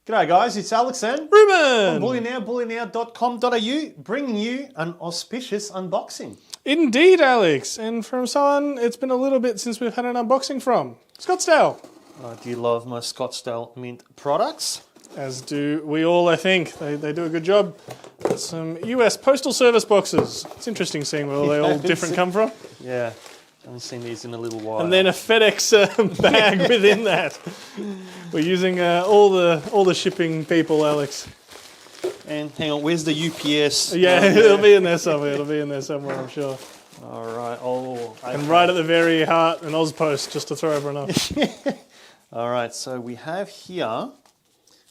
G'day guys, it's Alex and Ruben! from Bullion Now, bullionnow.com.au, bringing you an auspicious unboxing. Indeed, Alex. And from someone it's been a little bit since we've had an unboxing from. Scottsdale. Do you love my Scottsdale Mint products? As do we all, I think. They do a good job. Got some US Postal Service boxes. It's interesting seeing where they all different come from. Yeah, haven't seen these in a little while. And then a FedEx bag within that. We're using all the shipping people, Alex. And hang on, where's the UPS? Yeah, it'll be in there somewhere. It'll be in there somewhere, I'm sure. All right. Oh, okay. And right at the very heart, an Ozpost, just to throw everyone off. All right, so we have here,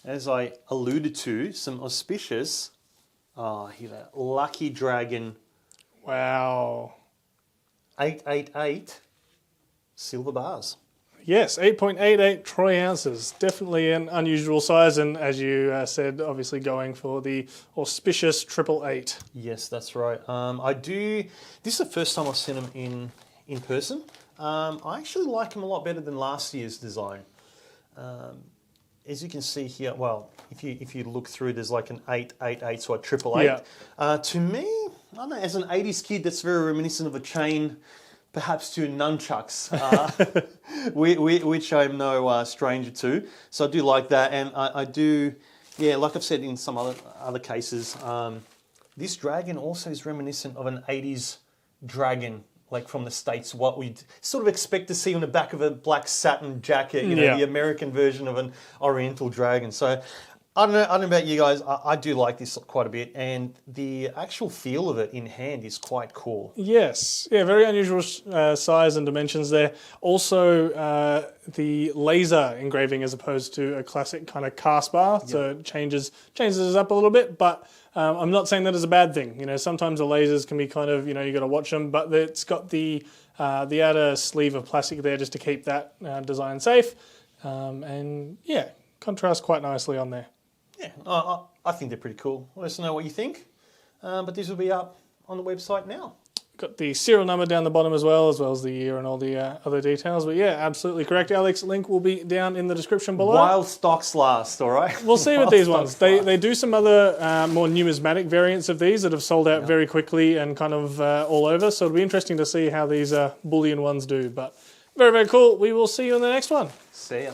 as I alluded to, some auspicious, here, Lucky Dragon Wow. 888 silver bars. Yes, 8.88 troy ounces. Definitely an unusual size, and as you said, obviously going for the auspicious 888. Yes, that's right. This is the first time I've seen them in person. I actually like them a lot better than last year's design. As you can see here, well, if you look through, there's like an 888, so a 888. Yeah. To me, I don't know, as an 80s kid, that's very reminiscent of a chain, perhaps to nunchucks, which I'm no stranger to. So I do like that, and I do, yeah, like I've said in some other cases, this dragon also is reminiscent of an 80s dragon, like from the States, what we'd sort of expect to see on the back of a black satin jacket, you know, Yeah. the American version of an Oriental dragon. So I don't know about you guys, I do like this quite a bit, and the actual feel of it in hand is quite cool. Yes, yeah, very unusual size and dimensions there. Also, the laser engraving as opposed to a classic kind of cast bar, so it changes it up a little bit, but I'm not saying that is a bad thing. You know, sometimes the lasers can be kind of, you know, you got to watch them, but it's got the outer sleeve of plastic there just to keep that design safe, and yeah, contrasts quite nicely on there. Yeah, I think they're pretty cool. Let us know what you think, but this will be up on the website now. Got the serial number down the bottom as well as the year and all the other details. But yeah, absolutely correct, Alex. Link will be down in the description below. While stocks last, all right? We'll see with these ones. They do some other more numismatic variants of these that have sold out very quickly and kind of all over. So it'll be interesting to see how these bullion ones do. But very, very cool. We will see you in the next one. See ya.